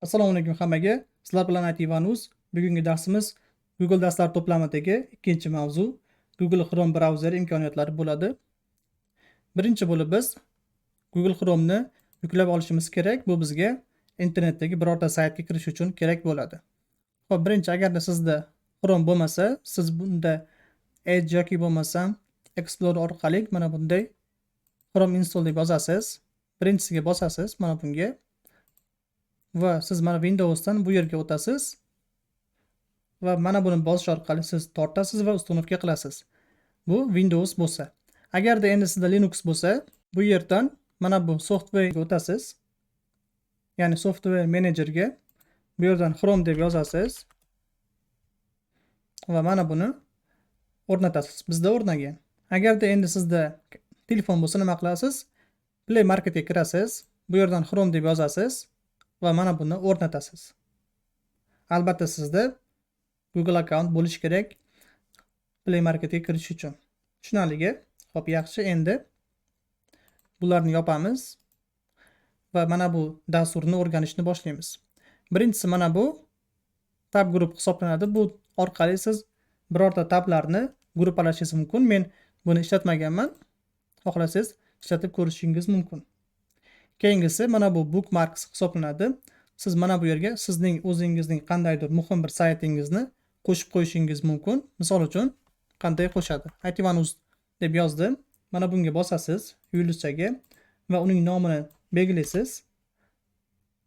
Assalomu alaykum hammaga. Sizlar bilan IT Vanus. Bugungi darsimiz Google darslar to'plamidagi ikkinchi mavzu Google Chrome brauzeri imkoniyatlari bo'ladi. Birinchi bo'lib biz Google Chrome'ni yuklab olishimiz kerak. Bu bizga internetdagi birorta saytga kirish uchun kerak bo'ladi. Xo'p, birinchi agarda sizda Chrome bo'lmasa, siz bunda Edge yoki bo'lmasam Explorer orqali mana bunday Chrome install deb yozasiz. Birinchisiga bosasiz mana bunga. Va siz mana Windowsdan bu yerga o'tasiz va mana buni bosish orqali siz tortasiz va ustunovka qilasiz. Bu Windows bo'lsa. Agarda endi sizda Linux bo'lsa, bu yerdan mana bu softwarega o'tasiz. Ya'ni software managerga bu yerdan Chrome deb yozasiz va mana buni o'rnatasiz. Bizda o'rnagan. Agarda endi sizda telefon bo'lsa nima qilasiz? Play Marketga kirasiz. Bu yerdan Chrome deb yozasiz va mana buni o'rnatasiz. Albatta sizda Google account bo'lishi kerak Play Marketga kirish uchun. Tushunarligi? Xo'p, yaxshi. Endi bularni yopamiz va mana bu dasturni o'rganishni boshlaymiz. Birinchisi mana bu tab guruh hisoblanadi. Bu orqali siz birorta tablarni gruppalashingiz mumkin. Men buni ishlatmaganman. Xohlasangiz ishlatib ko'rishingiz mumkin. Keyingisi mana bu bookmarks hisoblanadi. Siz mana bu yerga sizning o'zingizning qandaydir muhim bir saytingizni qo'shib qo'yishingiz mumkin. Misol uchun qanday qo'shadi? ITvanus deb yozdim. Mana bunga bosasiz yulduzchaga va uning nomini belgilaysiz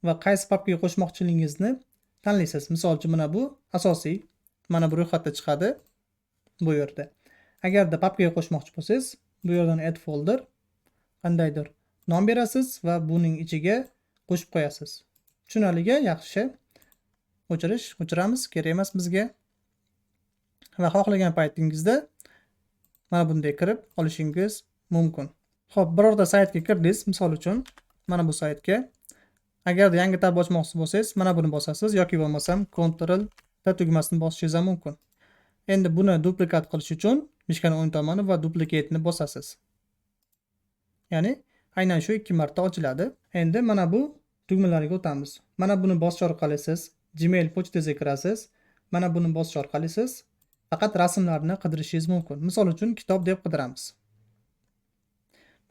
va qaysi papkaga qo'shmoqchiligingizni tanlaysiz. Misol uchun mana bu asosiy, mana bu ro'yxatda chiqadi bu yerda. Agarda papkaga qo'shmoqchi bo'lsangiz, bu yerdan add folder qandaydir nom berasiz va buning ichiga qo'shib qo'yasiz. Tushunarligi? Yaxshi. O'chiramiz, kerak emas bizga. Va xohlagan paytingizda mana bunday kirib olishingiz mumkin. Xo'p, birorta saytga kirdingiz, misol uchun mana bu saytga. Agarda yangi tab ochmoqchi bo'lsangiz, mana buni bosasiz yoki bo'lmasam Ctrl T tugmasini bosishingiz ham mumkin. Endi buni duplikat qilish uchun mishkani o'ng tomoni va duplikatni bosasiz. Ya'ni aynan shu 2 marta ochiladi. Endi mana bu tugmalarga o'tamiz. Mana buni bosish orqali siz Gmail pochtangizga kirasiz. Mana buni bosish orqali siz faqat rasmlarni qidirishingiz mumkin. Misol uchun kitob deb qidiramiz.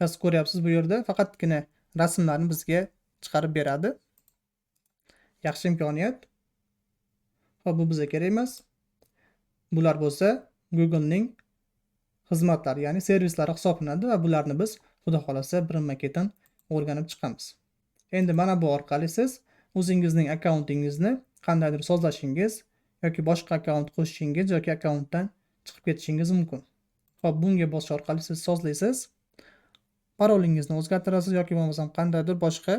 Biz ko'ryapsiz bu yerda faqatgina rasmlarni bizga chiqarib beradi. Yaxshi imkoniyat. Xo'p, bu bizga kerak emas. Bular bo'lsa Google'ning xizmatlari, ya'ni servislari hisoblanadi va bularni biz xudo xolasa birinma-ketin o'rganib chiqamiz. Endi mana bu orqali siz o'zingizning akkauntingizni qandaydir sozlashingiz yoki boshqa akkaunt qo'shishingiz yoki akkauntdan chiqib ketishingiz mumkin. Xo'p, bunga bosish orqali siz sozlaysiz. Parolingizni o'zgartirasiz yoki bo'lmasam qandaydir boshqa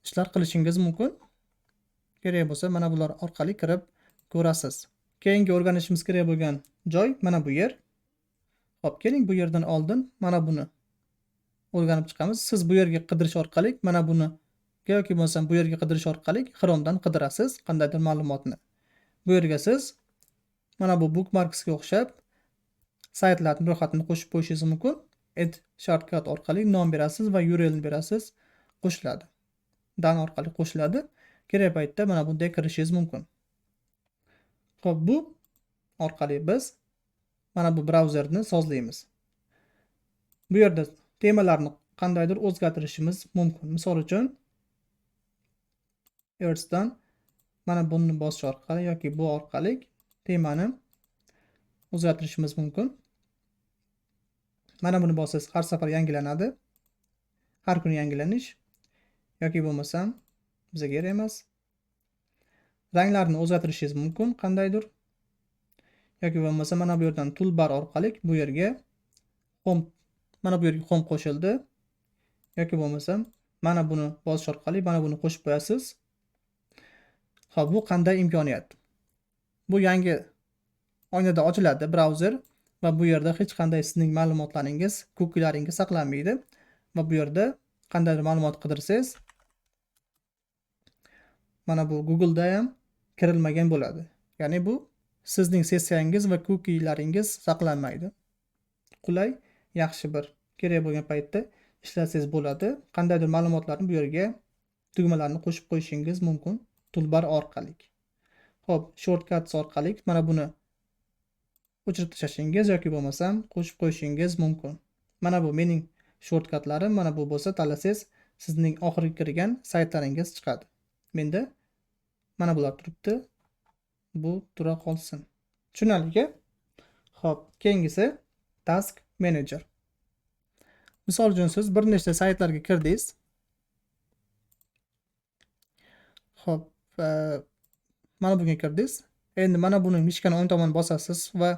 ishlar qilishingiz mumkin. Kerak bo'lsa mana bular orqali kirib ko'rasiz. Keyingi o'rganishimiz kerak bo'lgan joy mana bu yer. Xo'p, keling bu yerdan oldin mana buni o'rganib chiqamiz. Siz bu yerga qidirish orqali mana buni yoki bo'lmasam bu yerga qidirish orqali Chrome'dan qidirasiz qandaydir ma'lumotni. Bu yerga siz mana bu bookmarksga o'xshab saytlarning ro'yxatini qo'shib qo'yishingiz mumkin. Add shortcut orqali nom berasiz va URLni berasiz, qo'shiladi. Dan orqali qo'shiladi. Kerak paytda mana bunday kirishingiz mumkin. Xo'p, bu orqali biz mana bu brauzerni sozlaymiz. Bu yerda temalarni qandaydir o'zgartirishimiz mumkin. Misol uchun Earth'dan mana buni bosish orqali yoki bu orqali temani o'zgartirishimiz mumkin. Mana buni bossangiz har safar yangilanadi. Har kuni yangilanish yoki bo'lmasam bizga kerak emas. Ranglarni o'zgartirishingiz mumkin qandaydir. Yoki bo'lmasa mana bu yerdan toolbar orqali bu yerga home, mana bu yerga home qo'shildi. Yoki bo'lmasam mana buni bosish orqali mana buni qo'shib qo'yasiz. Xo'p, bu qanday imkoniyat? Bu yangi oynada ochiladi brauzer va bu yerda hech qanday sizning ma'lumotlaringiz, kukilaringiz saqlanmaydi va bu yerda qandaydir ma'lumot qidirsangiz mana bu Google'da ham kirilmagan bo'ladi. Ya'ni bu sizning sessiyangiz va kukilaringiz saqlanmaydi. Qulay, yaxshi bir kerak bo'lgan paytda ishlatsangiz bo'ladi. Qandaydir ma'lumotlarni bu yerga tugmalarni qo'shib qo'yishingiz mumkin toolbar orqali. Xo'p, shortcuts orqali mana buni o'chirib tashlashingiz yoki bo'lmasam qo'shib qo'yishingiz mumkin. Mana bu mening shortkatlarim, mana bu bo'lsa tanlasangiz sizning oxirgi kirgan saytlaringiz chiqadi. Menda mana bular turibdi. Bu tura qolsin. Tushunarlimi? Xo'p, keyingisi Task Manager. Misol uchun siz bir nechta saytlarga kirdingiz. Xo'p, mana bunga kirdingiz. Endi mana buni mishkani o'ng tomon bosasiz va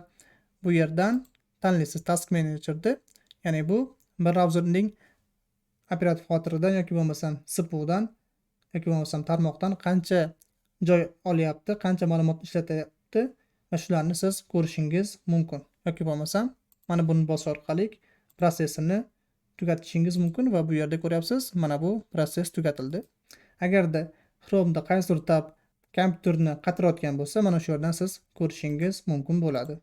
bu yerdan tanlaysiz Task Manager'ni. Ya'ni bu brauzerning operativ xotiridan yoki bo'lmasam SPUdan yoki bo'lmasam tarmoqdan qancha joy olyapti, qancha ma'lumot ishlatyapti va shularni siz ko'rishingiz mumkin. Yoki bo'lmasam mana buni bosish orqali protsessini tugatishingiz mumkin va bu yerda ko'ryapsiz, mana bu proses tugatildi. Agarda Chrome'da qaysidir tab kompyuterni qatirayotgan bo'lsa, mana shu yerdan siz ko'rishingiz mumkin bo'ladi.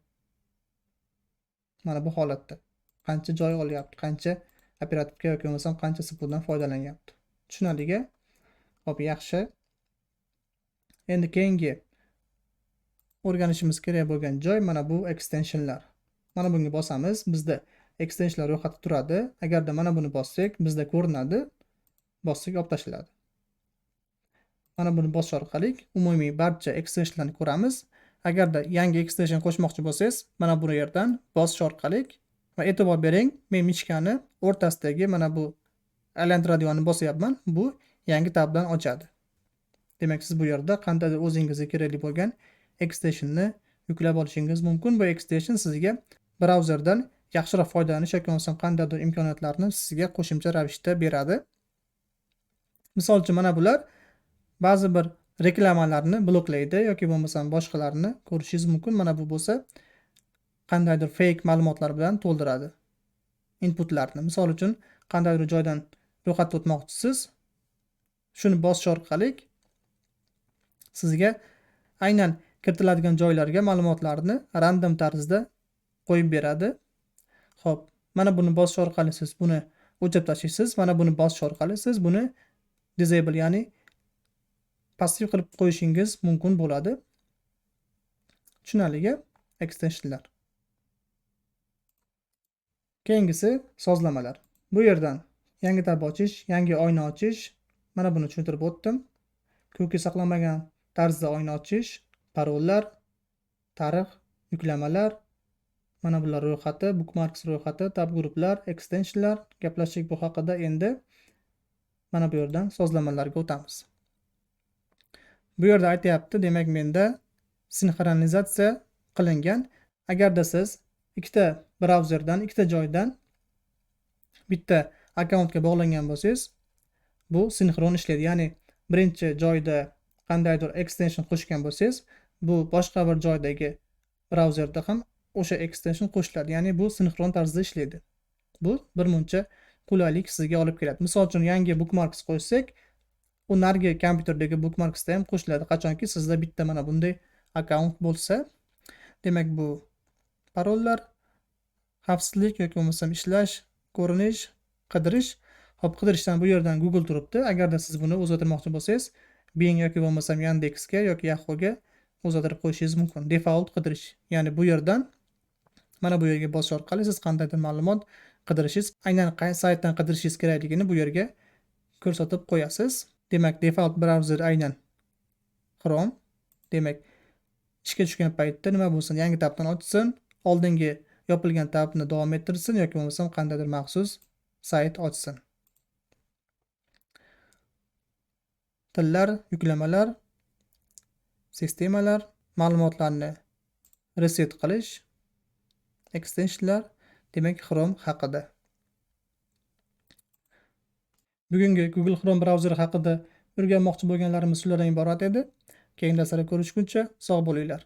Mana bu holatda qancha joy olyapti, qancha operativga yoki bo'lmasam qancha SPUdan foydalanyapti. Tushunarlimi? Xo'p, yaxshi. Endi keyingi o'rganishimiz kerak bo'lgan joy mana bu extensionlar. Mana bunga bosamiz, bizda extensionlar ro'yxati turadi. Agarda mana buni bossak, bizda ko'rinadi. Bossak olib tashlanadi. Mana buni bosish orqali umumiy barcha extensionlarni ko'ramiz. Agarda yangi extension qo'shmoqchi bo'lsangiz, mana bu yerdan bosish orqali va e'tibor bering, men mishkani o'rtasidagi mana bu aylantiradiganni bosyapman. Bu yangi tabdan ochadi. Demak, siz bu yerda qandaydir o'zingizga kerakli bo'lgan extensionni yuklab olishingiz mumkin. Bu extension sizga brauzerdan yaxshiroq foydalanish yoki bo'lmasam qandaydir imkoniyatlarni sizga qo'shimcha ravishda beradi. Misol uchun mana bular ba'zi bir reklamalarni bloklaydi yoki bo'lmasam boshqalarni ko'rishingiz mumkin. Mana bu bo'lsa qandaydir fake ma'lumotlar bilan to'ldiradi inputlarni. Misol uchun qandaydir joydan ro'yxatga o'tmoqchisiz. Shuni bosish orqali sizga aynan kiritiladigan joylarga ma'lumotlarni random tarzda qo'yib beradi. Xo'p, mana buni bosish orqali siz buni o'chirib tashlaysiz. Mana buni bosish orqali siz buni disable, ya'ni passiv qilib qo'yishingiz mumkin bo'ladi. Tushunarlimi? Extensionlar. Keyingisi sozlamalar. Bu yerdan yangi tab ochish, yangi oyna ochish, mana buni tushuntirib o'tdim. Cookie saqlanmagan tarzda oyna ochish, parollar, tarix, yuklamalar, mana bular ro'yxati, bookmarks ro'yxati, tab gruplar, extensionlar. Gaplashdik bu haqida. Endi mana bu yerdan sozlamalarga o'tamiz. Bu yerda aytayapti, demak menda sinxronizatsiya qilingan. Agarda siz ikkita brauzerdan, ikkita joydan bitta akkauntga bog'langan bo'lsangiz, bu sinxron ishlaydi. Ya'ni birinchi joyda qandaydir extension qo'shgan bo'lsangiz, bu boshqa bir joydagi brauzerda ham o'sha extension qo'shiladi. Ya'ni bu sinxron tarzda ishlaydi. Bu birmuncha qulaylik sizga olib keladi. Misol uchun yangi bookmarks qo'shsak, u narigi kompyuterdagi bookmarksda ham qo'shiladi. Qachonki sizda bitta mana bunday akkaunt bo'lsa, demak bu parollar, xavfsizlik yoki bo'lmasam ishlash, ko'rinish, qidirish. Hop, qidirishdan bu yerdan Google turibdi. Agarda siz buni o'zgartirmoqchi bo'lsangiz, Bing yoki bo'lmasam Yandexga yoki Yahooga o'zgartirib qo'yishingiz mumkin. Default qidirish. Ya'ni bu yerdan mana bu yerga bosish orqali siz qandaydir ma'lumot qidirishingiz, aynan qaysi saytdan qidirishingiz kerakligini bu yerga ko'rsatib qo'yasiz. Demak, default browser aynan Chrome. Demak, ishga tushgan paytda nima bo'lsin, yangi tabdan ochsin, oldingi yopilgan tabni davom ettirsin yoki bo'lmasam qandaydir maxsus sayt ochsin. Tillar, yuklamalar, sistemalar, ma'lumotlarni reset qilish, extensionlar, demak Chrome haqida. Bugungi Google Chrome brauzeri haqida o'rganmoqchi bo'lganlarimiz shulardan iborat edi. Keyingi darslarda ko'rishguncha sog' bo'linglar.